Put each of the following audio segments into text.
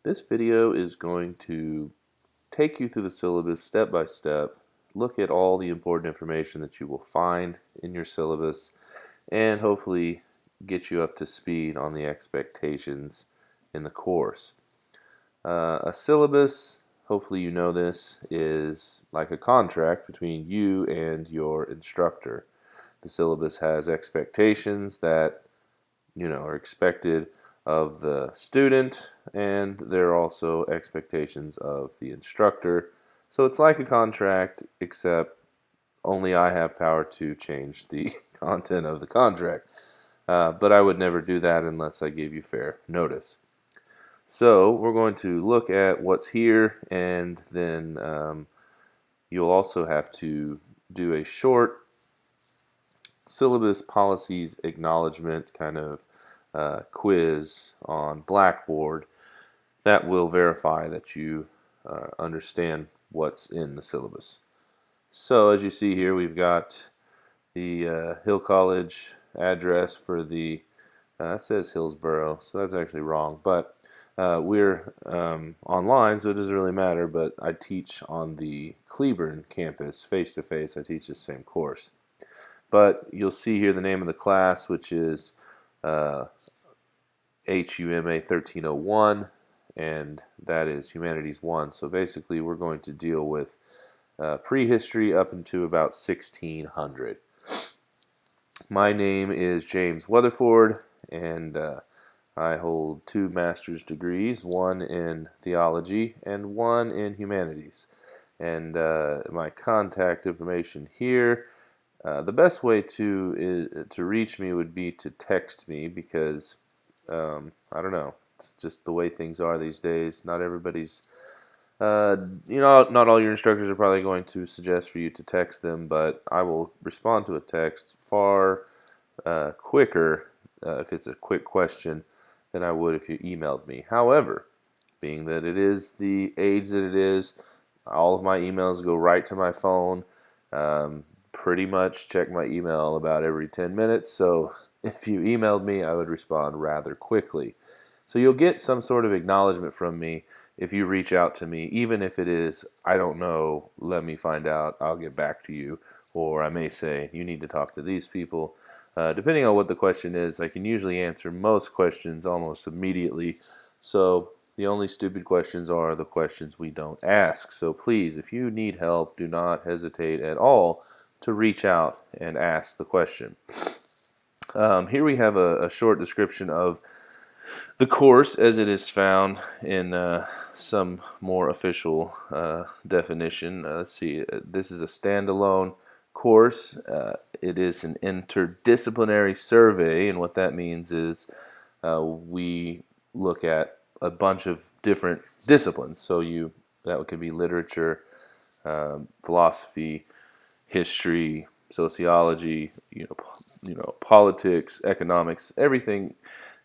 This video is going to take you through the syllabus step by step, look at all the important information that you will find in your syllabus, and hopefully get you up to speed on the expectations in the course. A syllabus, hopefully you know this, is like a contract between you and your instructor. The syllabus has expectations that are expected of the student, and there are also expectations of the instructor. So it's like a contract, except only I have power to change the content of the contract. But I would never do that unless I gave you fair notice. So we're going to look at what's here, and then you'll also have to do a short syllabus policies acknowledgement kind of quiz on Blackboard that will verify that you understand what's in the syllabus. So as you see here, we've got the Hill College address for the, that says Hillsborough, so that's actually wrong, but we're online, so it doesn't really matter, but I teach on the Cleburne campus face-to-face. I teach the same course. But you'll see here the name of the class, which is HUMA 1301, and that is Humanities 1. So basically we're going to deal with prehistory up into about 1600. My name is James Weatherford, and I hold 2 master's degrees, one in theology and one in humanities. And my contact information here, the best way to reach me would be to text me, because I don't know, it's just the way things are these days. Not everybody's not all your instructors are probably going to suggest for you to text them, but I will respond to a text far quicker if it's a quick question than I would if you emailed me. However, being that it is the age that it is, all of my emails go right to my phone. Pretty much check my email about every 10 minutes, so if you emailed me, I would respond rather quickly. So you'll get some sort of acknowledgement from me if you reach out to me, even if it is, I don't know, let me find out, I'll get back to you, or I may say, you need to talk to these people. Depending on what the question is, I can usually answer most questions almost immediately, so the only stupid questions are the questions we don't ask. So please, if you need help, do not hesitate at all to reach out and ask the question. Here we have a short description of the course as it is found in some more official definition. Let's see, this is a standalone course. It is an interdisciplinary survey, and what that means is we look at a bunch of different disciplines. So that could be literature, philosophy, history, sociology, politics, economics. Everything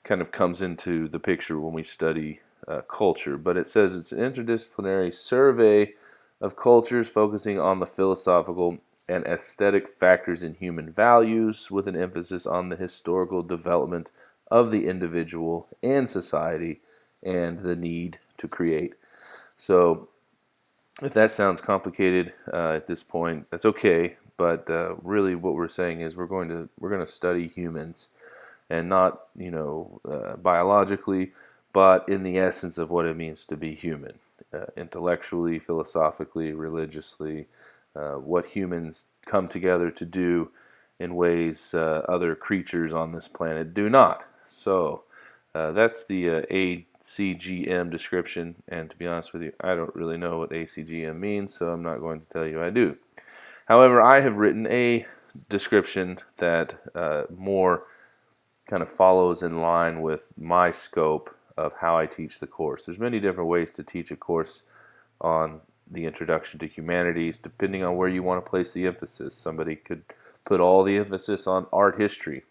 kind of comes into the picture when we study culture. But it says it's an interdisciplinary survey of cultures focusing on the philosophical and aesthetic factors in human values, with an emphasis on the historical development of the individual and society and the need to create. So if that sounds complicated at this point, that's okay. But really, what we're saying is we're going to study humans, and not biologically, but in the essence of what it means to be human, intellectually, philosophically, religiously, what humans come together to do in ways other creatures on this planet do not. So that's the ACGM description, and to be honest with you, I don't really know what ACGM means, so I'm not going to tell you I do. However, I have written a description that more kind of follows in line with my scope of how I teach the course. There's many different ways to teach a course on the Introduction to Humanities, depending on where you want to place the emphasis. Somebody could put all the emphasis on art history.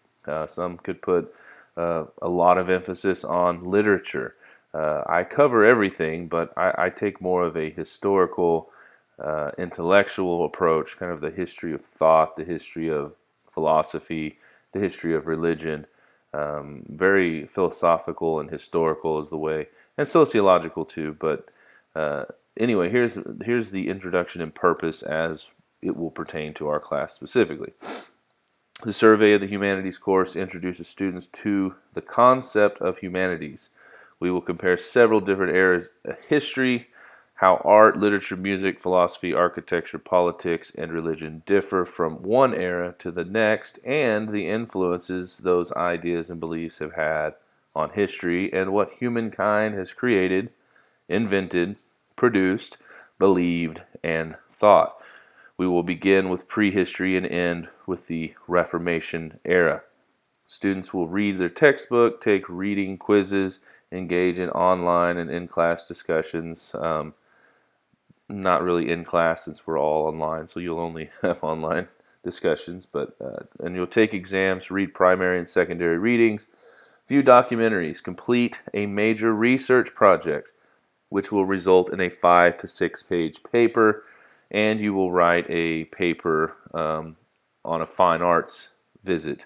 Some could put a lot of emphasis on literature. I cover everything, but I take more of a historical, intellectual approach, kind of the history of thought, the history of philosophy, the history of religion. Very philosophical and historical is the way and sociological too. But anyway, here's the introduction and purpose as it will pertain to our class specifically. The survey of the humanities course introduces students to the concept of humanities. We will compare several different eras of history, how art, literature, music, philosophy, architecture, politics, and religion differ from one era to the next, and the influences those ideas and beliefs have had on history, and what humankind has created, invented, produced, believed, and thought. We will begin with prehistory and end with the Reformation era. Students will read their textbook, take reading quizzes, engage in online and in-class discussions. Not really in class since we're all online, so you'll only have online discussions. And you'll take exams, read primary and secondary readings, view documentaries, complete a major research project, which will result in a 5 to 6 page paper, and you will write a paper on a fine arts visit.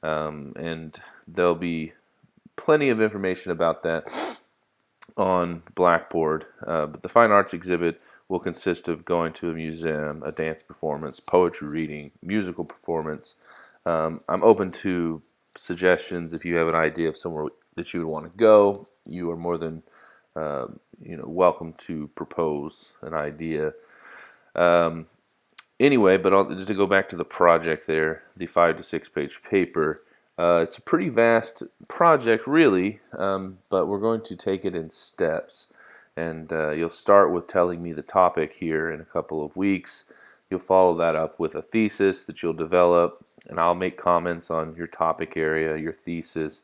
And there'll be plenty of information about that on Blackboard. But the fine arts exhibit will consist of going to a museum, a dance performance, poetry reading, musical performance. I'm open to suggestions. If you have an idea of somewhere that you would want to go, you are more than welcome to propose an idea. Anyway, but to go back to the project there, the 5 to 6 page paper, it's a pretty vast project, really, but we're going to take it in steps. And you'll start with telling me the topic here in a couple of weeks. You'll follow that up with a thesis that you'll develop, and I'll make comments on your topic area, your thesis.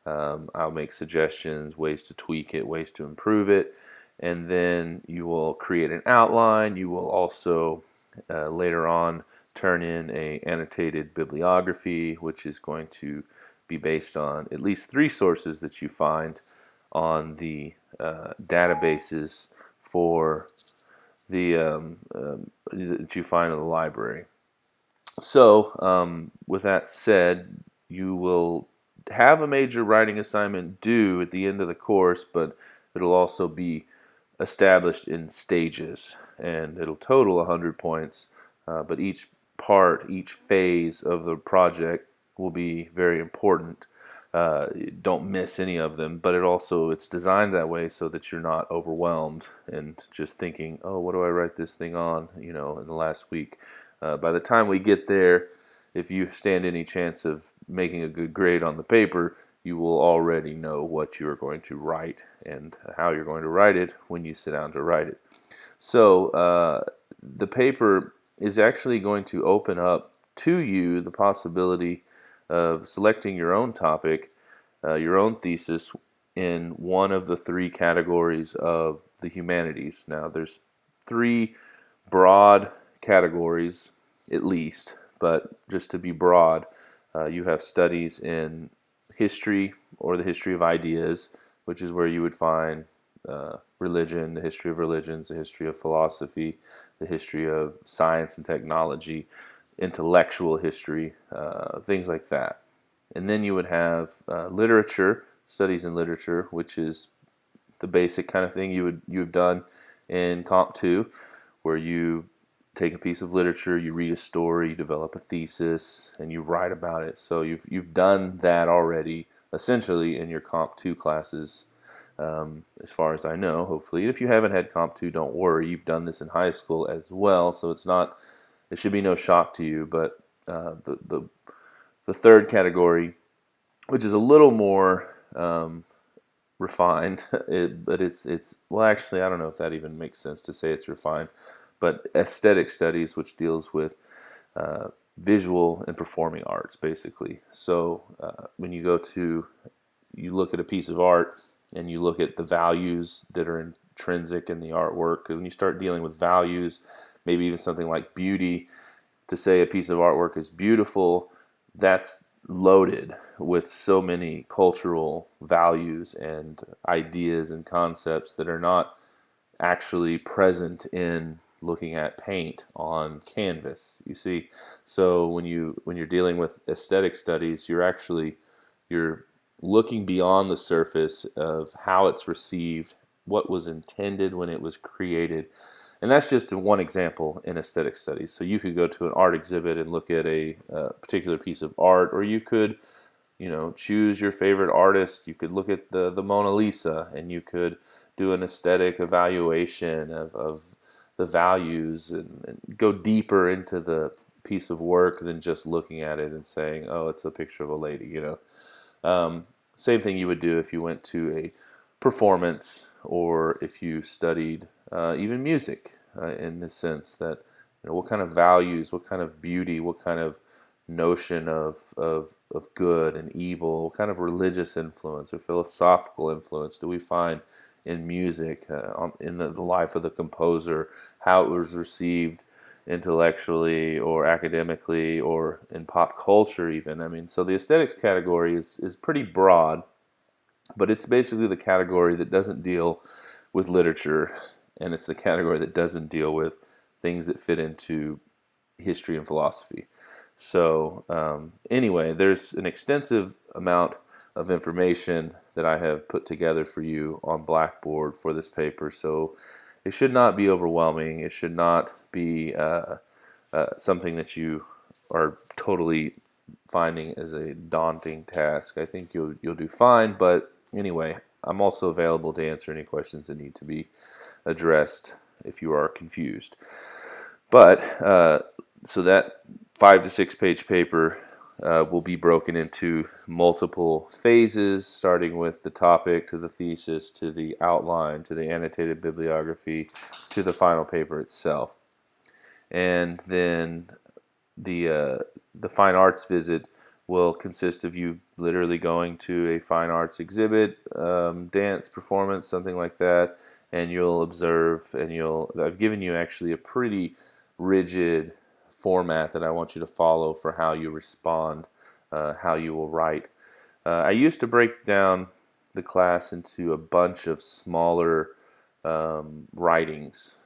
I'll make suggestions, ways to tweak it, ways to improve it, and then you will create an outline. You will also later on turn in a annotated bibliography, which is going to be based on at least 3 sources that you find on the databases for the that you find in the library. So with that said, you will have a major writing assignment due at the end of the course, but it'll also be established in stages, and it'll total 100 points, but each part, each phase of the project will be very important. Don't miss any of them, but it's designed that way so that you're not overwhelmed and just thinking, oh, what do I write this thing on, in the last week. By the time we get there, if you stand any chance of making a good grade on the paper, you will already know what you're going to write and how you're going to write it when you sit down to write it. So the paper is actually going to open up to you the possibility of selecting your own topic, your own thesis in one of the 3 categories of the humanities. Now, there's 3 broad categories at least, but just to be broad, you have studies in history or the history of ideas, which is where you would find religion, the history of religions, the history of philosophy, the history of science and technology, intellectual history, things like that. And then you would have literature, studies in literature, which is the basic kind of thing you've done in Comp 2, where you take a piece of literature, you read a story, you develop a thesis, and you write about it. So you've done that already, essentially, in your Comp 2 classes, as far as I know, hopefully. If you haven't had Comp 2, don't worry. You've done this in high school as well, so it should be no shock to you. But the 3rd category, which is a little more refined, but it's well, actually, I don't know if that even makes sense to say it's refined, but aesthetic studies, which deals with visual and performing arts, basically. So when you look at a piece of art and you look at the values that are intrinsic in the artwork, and when you start dealing with values, maybe even something like beauty, to say a piece of artwork is beautiful, that's loaded with so many cultural values and ideas and concepts that are not actually present in looking at paint on canvas, you see. So when you're dealing with aesthetic studies, you're looking beyond the surface of how it's received, what was intended when it was created. And that's just one example in aesthetic studies. So you could go to an art exhibit and look at a particular piece of art, or you could, choose your favorite artist. You could look at the Mona Lisa, and you could do an aesthetic evaluation of the values, and go deeper into the piece of work than just looking at it and saying, oh, it's a picture of a lady. Same thing you would do if you went to a performance, or if you studied even music, in the sense that, what kind of values, what kind of beauty, what kind of notion of good and evil, what kind of religious influence or philosophical influence do we find in music, in the life of the composer, how it was received intellectually or academically or in pop culture even. I mean, so the aesthetics category is pretty broad, but it's basically the category that doesn't deal with literature, and it's the category that doesn't deal with things that fit into history and philosophy. So anyway, there's an extensive amount of information that I have put together for you on Blackboard for this paper. So it should not be overwhelming. It should not be something that you are totally finding as a daunting task. I think you'll do fine. But anyway, I'm also available to answer any questions that need to be addressed if you are confused. But so that 5 to 6 page paper will be broken into multiple phases, starting with the topic, to the thesis, to the outline, to the annotated bibliography, to the final paper itself. And then the fine arts visit will consist of you literally going to a fine arts exhibit, dance performance, something like that, and you'll observe, and I've given you actually a pretty rigid format that I want you to follow for how you respond, how you will write. I used to break down the class into a bunch of smaller writings,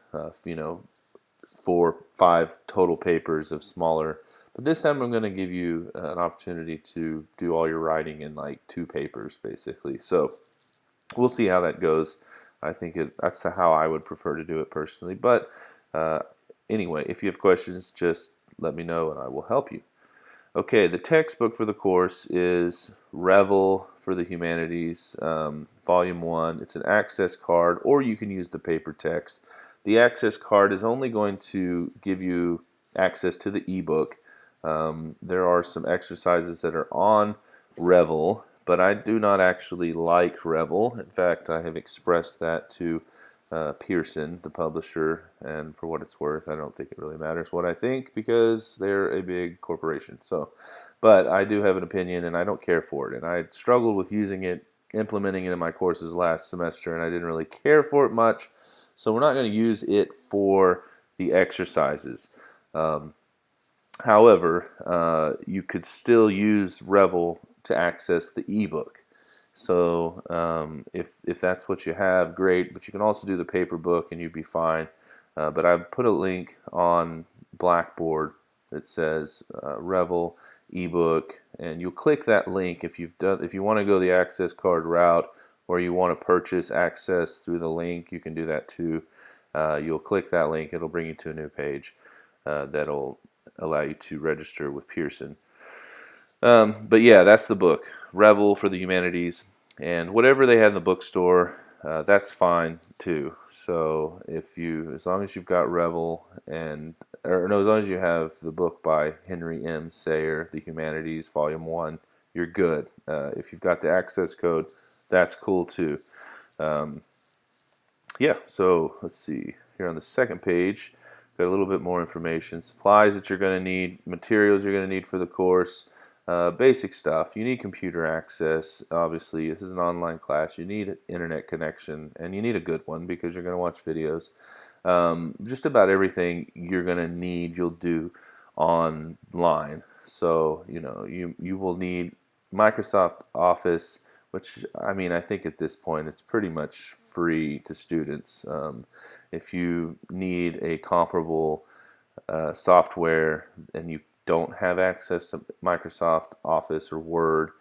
4, 5 total papers of smaller. But this time I'm going to give you an opportunity to do all your writing in like 2 papers, basically. So we'll see how that goes. I think that's how I would prefer to do it personally. But anyway, if you have questions, just let me know and I will help you. Okay, the textbook for the course is Revel for the Humanities, Volume 1. It's an access card, or you can use the paper text. The access card is only going to give you access to the ebook. There are some exercises that are on Revel, but I do not actually like Revel. In fact, I have expressed that to Pearson, the publisher, and for what it's worth, I don't think it really matters what I think because they're a big corporation. But I do have an opinion, and I don't care for it. And I struggled with using it, implementing it in my courses last semester, and I didn't really care for it much. So we're not going to use it for the exercises. However, you could still use Revel to access the ebook. So if that's what you have, great. But you can also do the paper book, and you'd be fine. But I've put a link on Blackboard that says Revel ebook, and you'll click that link if you want to go the access card route, or you want to purchase access through the link. You can do that too. You'll click that link. It'll bring you to a new page that'll allow you to register with Pearson. But yeah, that's the book, Revel for the Humanities, and whatever they have in the bookstore, that's fine too. So as long as you've got Revel, as long as you have the book by Henry M. Sayer, The Humanities, Volume 1, you're good. If you've got the access code, that's cool too. Yeah, so let's see. Here on the second page, got a little bit more information. Supplies that you're going to need, materials you're going to need for the course, basic stuff. You need computer access. Obviously, this is an online class. You need an internet connection, and you need a good one because you're going to watch videos. Just about everything you're going to need, you'll do online. So, you will need Microsoft Office, which, I think at this point it's pretty much free to students. If you need a comparable software and you don't have access to Microsoft Office or Word,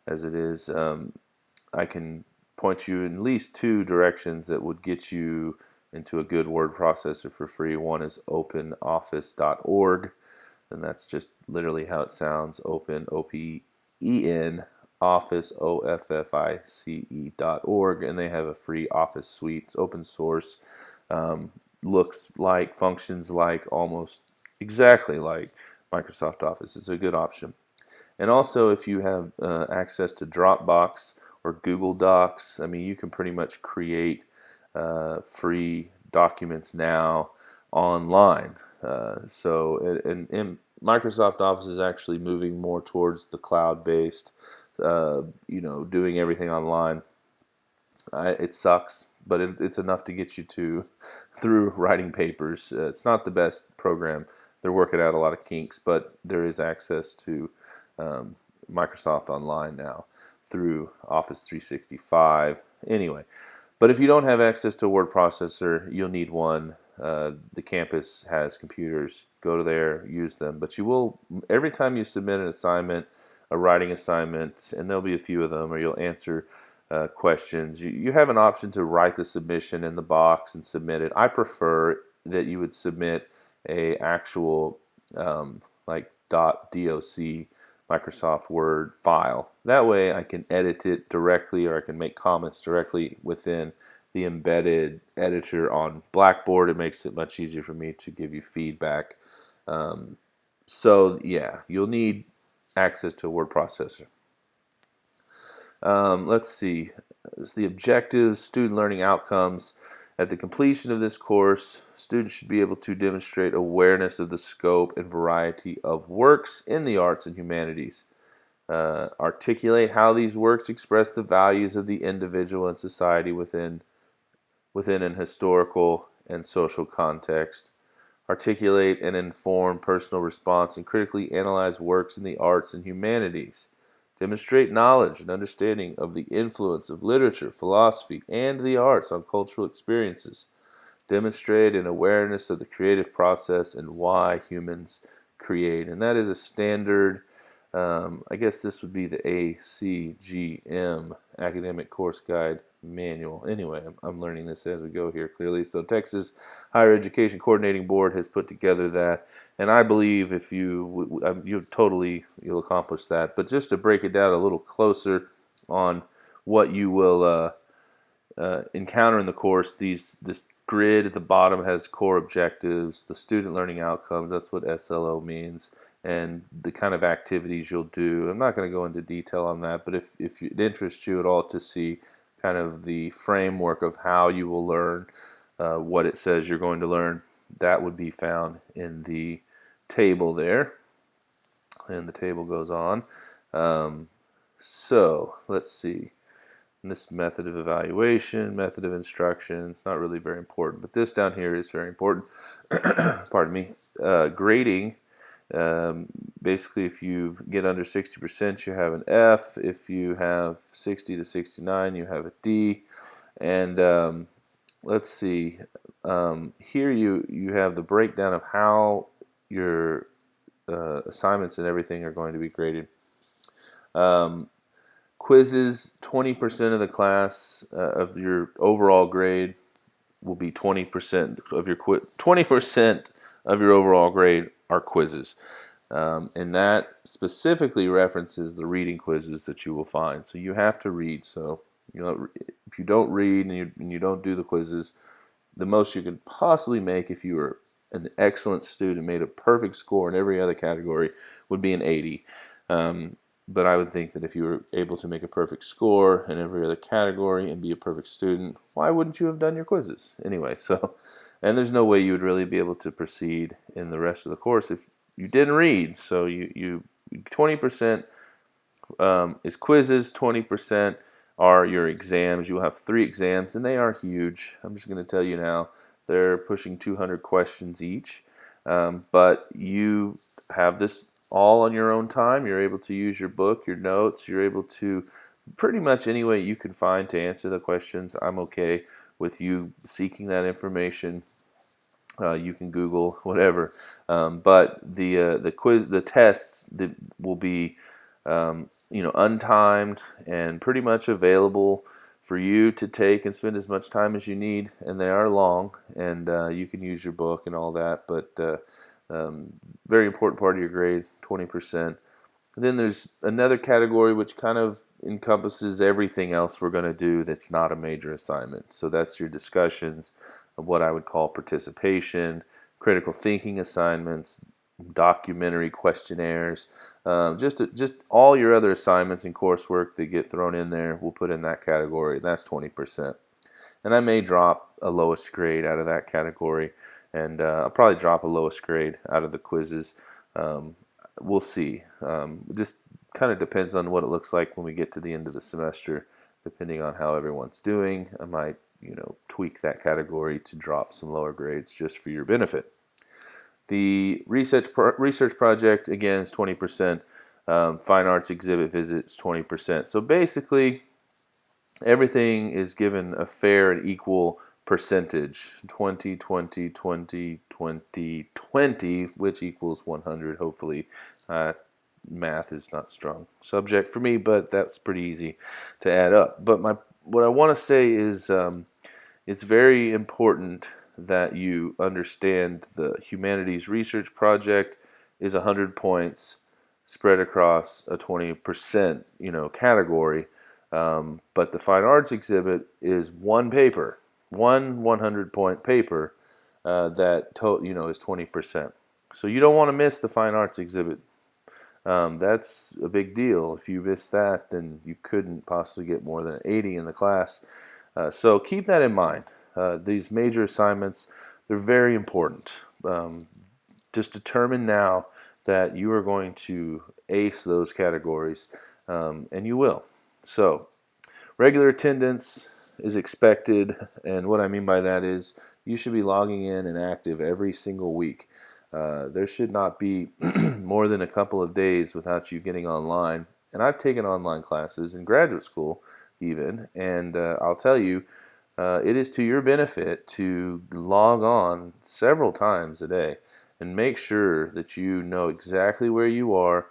as it is. I can point you in at least two directions that would get you into a good word processor for free. One is openoffice.org, and that's just literally how it sounds, open, O-P-E-N, office, O-F-F-I-C-E.org, and they have a free office suite. It's open source, looks like, functions like, almost exactly like Microsoft Office. It's a good option. And also, if you have access to Dropbox or Google Docs, I mean, you can pretty much create free documents now online. And Microsoft Office is actually moving more towards the cloud-based, doing everything online. It sucks, but it's enough to get you through writing papers. It's not the best program. They're working out a lot of kinks, but there is access to Microsoft Online now through Office 365. Anyway, but if you don't have access to a word processor, you'll need one. The campus has computers. Go to there, use them. But you will, every time you submit an assignment, a writing assignment, and there'll be a few of them, or you'll answer questions, you have an option to write the submission in the box and submit it. I prefer that you would submit a actual like .doc Microsoft Word file. That way I can edit it directly, or I can make comments directly within the embedded editor on Blackboard. It makes it much easier for me to give you feedback. So yeah, you'll need access to a word processor. Let's see. It's the objectives, student learning outcomes. At the completion of this course, students should be able to demonstrate awareness of the scope and variety of works in the arts and humanities. Articulate how these works express the values of the individual and society within an historical and social context. Articulate and inform personal response and critically analyze works in the arts and humanities. Demonstrate knowledge and understanding of the influence of literature, philosophy, and the arts on cultural experiences. Demonstrate an awareness of the creative process and why humans create. And that is a standard, I guess this would be the ACGM, Academic Course Guide Manual. Anyway, I'm learning this as we go here clearly. So Texas Higher Education Coordinating Board has put together that, and I believe if you'll accomplish that. But just to break it down a little closer on what you will encounter in the course, this grid at the bottom has core objectives, the student learning outcomes, that's what SLO means, and the kind of activities you'll do. I'm not going to go into detail on that, but if it interests you at all to see kind of the framework of how you will learn what it says you're going to learn, that would be found in the table there. And the table goes on. So let's see. And this method of evaluation, method of instruction, it's not really very important, but this down here is very important. Pardon me. Grading. Basically, if you get under 60%, you have an F. If you have 60 to 69, you have a D. And let's see. Here you have the breakdown of how your assignments and everything are going to be graded. Quizzes, 20% of the class of your overall grade will be 20% of your 20% of your overall grade are quizzes. And that specifically references the reading quizzes that you will find. So you have to read. So if you don't read and you don't do the quizzes, the most you could possibly make if you were an excellent student, made a perfect score in every other category, would be an 80. But I would think that if you were able to make a perfect score in every other category and be a perfect student, why wouldn't you have done your quizzes? Anyway, and there's no way you would really be able to proceed in the rest of the course if you didn't read. So you 20% is quizzes, 20% are your exams. You'll have 3 exams, and they are huge. I'm just going to tell you now, they're pushing 200 questions each. But you have this all on your own time. You're able to use your book, your notes. You're able to pretty much any way you can find to answer the questions. I'm okay with you seeking that information. You can Google whatever, but the quiz, the tests that will be untimed and pretty much available for you to take and spend as much time as you need. And they are long, and you can use your book and all that, but very important part of your grade, 20%. And then there's another category which kind of encompasses everything else we're going to do that's not a major assignment. So that's your discussions of what I would call participation, critical thinking assignments, documentary questionnaires, just all your other assignments and coursework that get thrown in there, we'll put in that category. That's 20%. And I may drop a lowest grade out of that category, and I'll probably drop a lowest grade out of the quizzes. We'll see. Just kind of depends on what it looks like when we get to the end of the semester. Depending on how everyone's doing, I might tweak that category to drop some lower grades just for your benefit. The research project, again, is 20%. Fine arts exhibit visits, 20%. So basically, everything is given a fair and equal percentage, 20, 20, 20, 20, 20, which equals 100, hopefully. Math is not a strong subject for me, but that's pretty easy to add up. But what I want to say is it's very important that you understand the humanities research project is 100 points spread across a 20% category. But the fine arts exhibit is one paper, one 100-point paper that is 20%. So you don't want to miss the fine arts exhibit. That's a big deal. If you miss that, then you couldn't possibly get more than 80 in the class. So keep that in mind. These major assignments, they're very important. Just determine now that you are going to ace those categories, and you will. So regular attendance is expected, and what I mean by that is you should be logging in and active every single week. There should not be more than a couple of days without you getting online. And I've taken online classes in graduate school even, and I'll tell you, it is to your benefit to log on several times a day and make sure that you know exactly where you are.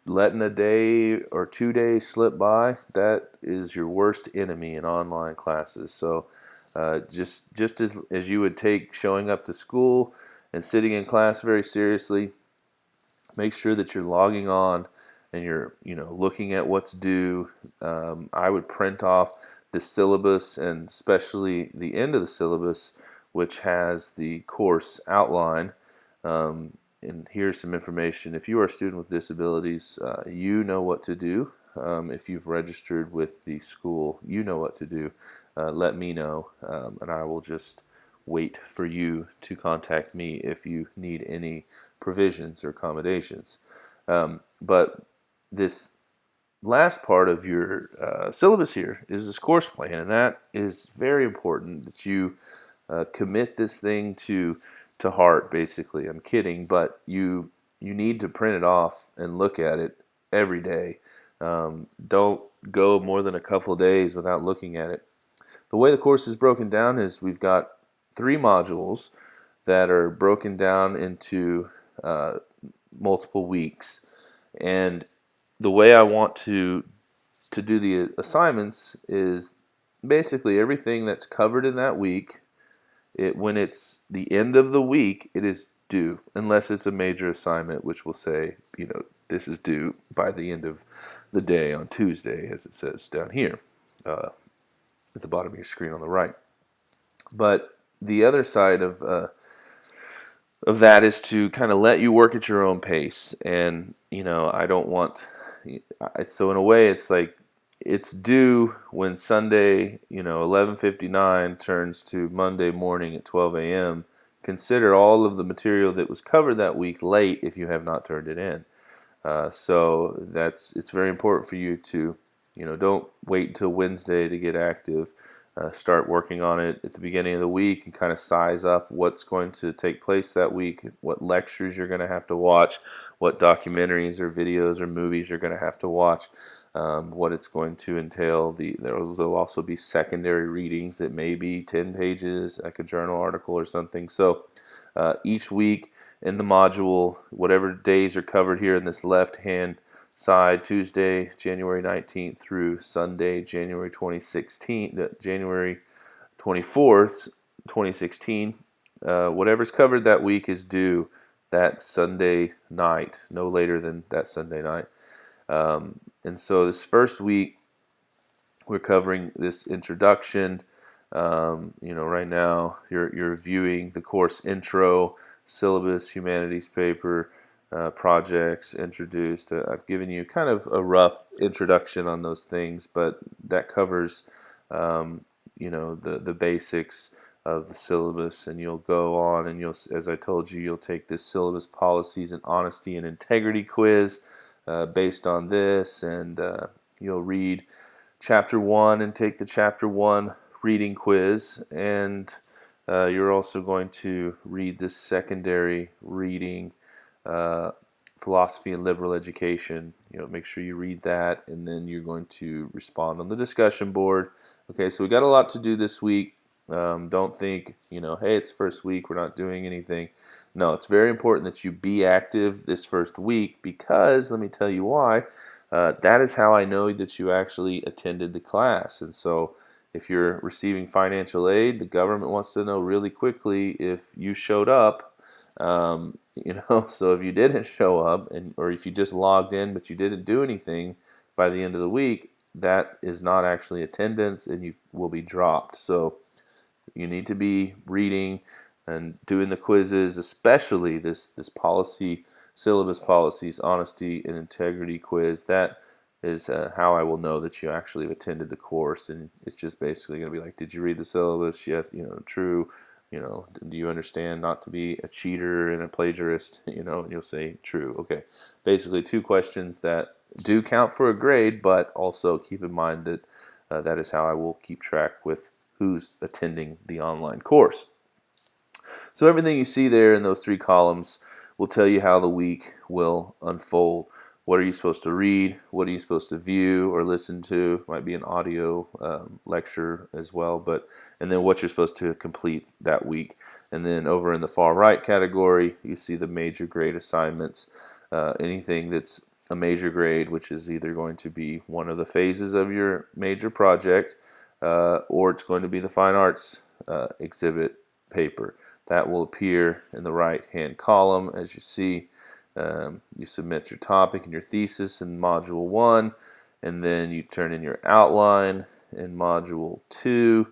Letting a day or 2 days slip by, that is your worst enemy in online classes. So just as you would take showing up to school and sitting in class very seriously, make sure that you're logging on and you're looking at what's due. I would print off the syllabus, and especially the end of the syllabus, which has the course outline. And here's some information. If you are a student with disabilities, you know what to do. If you've registered with the school, you know what to do. Let me know, and I will just wait for you to contact me if you need any provisions or accommodations. But this last part of your syllabus here is this course plan, and that is very important that you commit this thing to heart, basically. I'm kidding, but you need to print it off and look at it every day. Don't go more than a couple of days without looking at it. The way the course is broken down is we've got 3 modules that are broken down into multiple weeks, and the way I want to do the assignments is basically everything that's covered in that week. When it's the end of the week, it is due, unless it's a major assignment, which will say, this is due by the end of the day on Tuesday, as it says down here at the bottom of your screen on the right. But the other side of that is to kind of let you work at your own pace, and I don't want. So in a way, it's like it's due when Sunday, 11:59 turns to Monday morning at 12 a.m. Consider all of the material that was covered that week late if you have not turned it in. So it's very important for you to, don't wait until Wednesday to get active. Start working on it at the beginning of the week and kind of size up what's going to take place that week, what lectures you're going to have to watch, what documentaries or videos or movies you're going to have to watch, what it's going to entail. There'll also be secondary readings that may be 10 pages, like a journal article or something. So each week in the module, whatever days are covered here in this left-hand side, Tuesday, January 19th through Sunday, January 24th, 2016. Whatever's covered that week is due that Sunday night, no later than that Sunday night. And so this first week, we're covering this introduction. Right now you're reviewing the course intro, syllabus, humanities paper, projects introduced. I've given you kind of a rough introduction on those things, but that covers the basics of the syllabus, and you'll go on and as I told you, you'll take this syllabus policies and honesty and integrity quiz based on this, and you'll read chapter 1 and take the chapter 1 reading quiz, and you're also going to read this secondary reading, philosophy and liberal education. Make sure you read that, and then you're going to respond on the discussion board. Okay, so we got a lot to do this week. Don't think, hey, it's first week, we're not doing anything. No, it's very important that you be active this first week, because let me tell you why. That is how I know that you actually attended the class. And so if you're receiving financial aid, the government wants to know really quickly if you showed up. So if you didn't show up, or if you just logged in but you didn't do anything by the end of the week, that is not actually attendance, and you will be dropped. So you need to be reading and doing the quizzes, especially this syllabus policies, honesty and integrity quiz. That is how I will know that you actually attended the course. And it's just basically going to be like, did you read the syllabus? Yes, true. Do you understand not to be a cheater and a plagiarist? And you'll say true. Okay, basically 2 questions that do count for a grade, but also keep in mind that that is how I will keep track with who's attending the online course. So everything you see there in those 3 columns will tell you how the week will unfold. What are you supposed to read? What are you supposed to view or listen to? Might be an audio lecture as well, and then what you're supposed to complete that week. And then over in the far right category, you see the major grade assignments. Anything that's a major grade, which is either going to be one of the phases of your major project, or it's going to be the fine arts exhibit paper. That will appear in the right-hand column. As you see, you submit your topic and your thesis in Module 1, and then you turn in your outline in Module 2,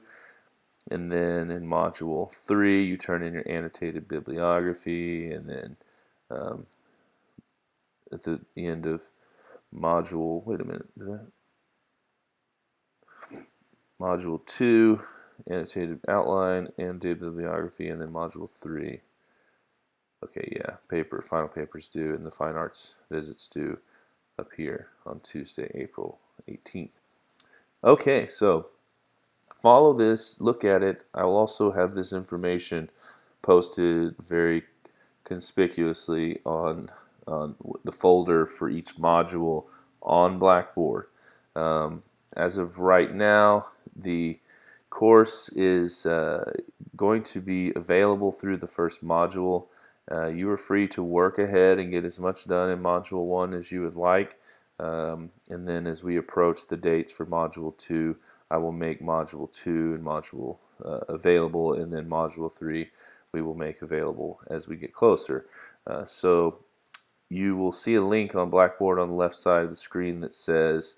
and then in Module 3, you turn in your annotated bibliography, and then at the end of Module, Module 2, annotated outline, annotated bibliography, and then Module 3. Okay, yeah, final papers due, and the fine arts visits due appear on Tuesday, April 18th. Okay, so follow this, look at it. I will also have this information posted very conspicuously on the folder for each module on Blackboard. As of right now, the course is going to be available through the first module. You are free to work ahead and get as much done in Module 1 as you would like. And then as we approach the dates for Module 2, I will make Module 2 and Module available, and then Module 3 we will make available as we get closer. So you will see a link on Blackboard on the left side of the screen that says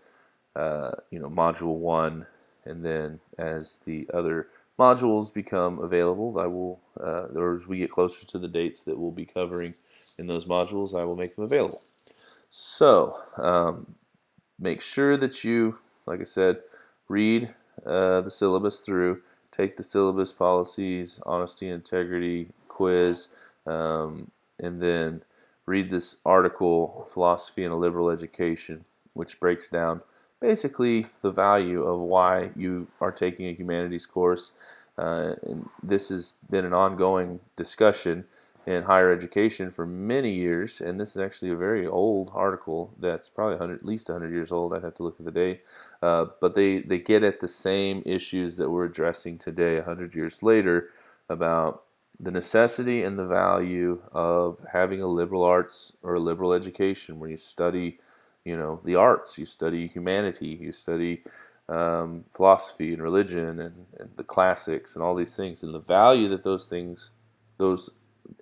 Module 1, and then as the other modules become available, I will, or as we get closer to the dates that we'll be covering in those modules, I will make them available. So make sure that you, like I said, read the syllabus through, take the syllabus policies, honesty and integrity quiz, and then read this article, Philosophy and a Liberal Education, which breaks down basically the value of why you are taking a humanities course. And this has been an ongoing discussion in higher education for many years, and this is actually a very old article that's probably at least 100 years old. I'd have to look at the date, but they get at the same issues that we're addressing today 100 years later about the necessity and the value of having a liberal arts or a liberal education where you study the arts, you study humanity, you study philosophy and religion and the classics and all these things, and the value that those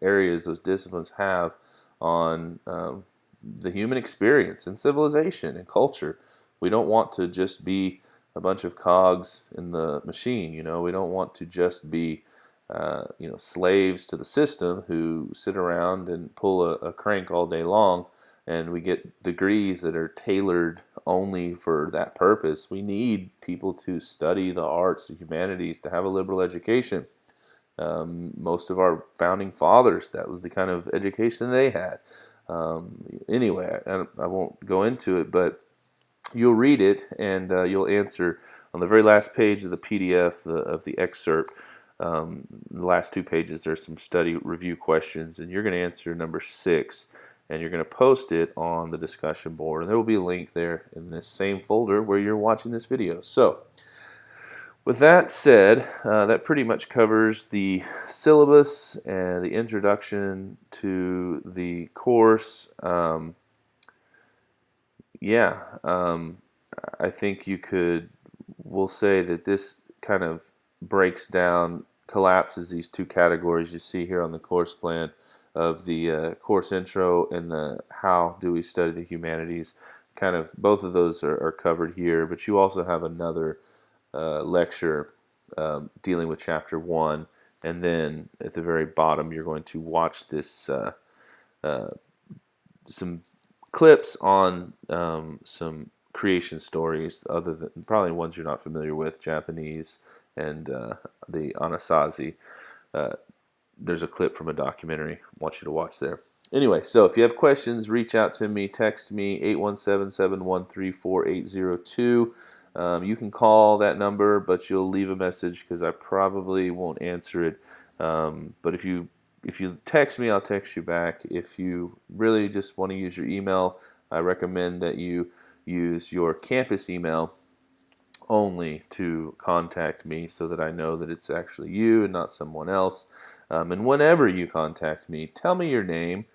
areas, those disciplines have on the human experience and civilization and culture. We don't want to just be a bunch of cogs in the machine. We don't want to just be slaves to the system who sit around and pull a crank all day long, and we get degrees that are tailored only for that purpose. We need people to study the arts, the humanities, to have a liberal education. Most of our founding fathers, that was the kind of education they had. Anyway, I won't go into it, but you'll read it and you'll answer on the very last page of the PDF of the excerpt. The last 2 pages, there's some study review questions, and you're going to answer number 6, and you're going to post it on the discussion board, and there will be a link there in this same folder where you're watching this video. So with that said, that pretty much covers the syllabus and the introduction to the course. I think we'll say that this kind of breaks down, collapses these 2 categories you see here on the course plan of the course intro and the how do we study the humanities. Kind of both of those are covered here, but you also have another lecture dealing with chapter 1, and then at the very bottom you're going to watch this some clips on some creation stories, other than probably ones you're not familiar with, Japanese and the Anasazi. There's a clip from a documentary I want you to watch there. Anyway, so if you have questions, reach out to me, text me, 817-713-4802. You can call that number, but you'll leave a message because I probably won't answer it. But if you text me, I'll text you back. If you really just want to use your email, I recommend that you use your campus email only to contact me so that I know that it's actually you and not someone else. And whenever you contact me, tell me your name,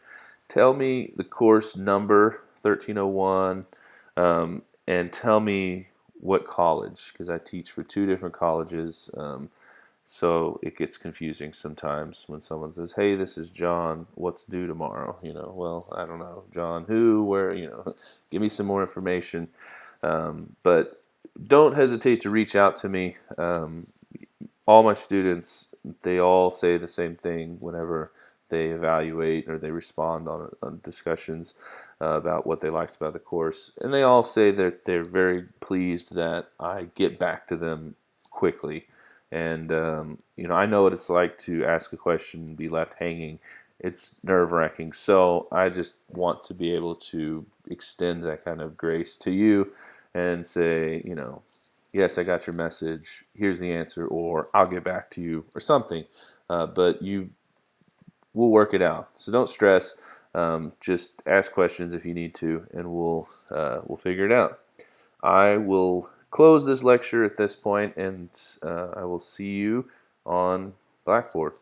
tell me the course number, 1301, and tell me what college, because I teach for 2 different colleges. So it gets confusing sometimes when someone says, "Hey, this is John. What's due tomorrow?" Well, I don't know. John who, where, give me some more information. But don't hesitate to reach out to me. All my students, they all say the same thing whenever they evaluate or they respond on discussions about what they liked about the course. And they all say that they're very pleased that I get back to them quickly. And, I know what it's like to ask a question and be left hanging. It's nerve-wracking. So I just want to be able to extend that kind of grace to you and say, yes, I got your message. Here's the answer, or I'll get back to you, or something. But we'll work it out. So don't stress. Just ask questions if you need to, and we'll figure it out. I will close this lecture at this point, and I will see you on Blackboard.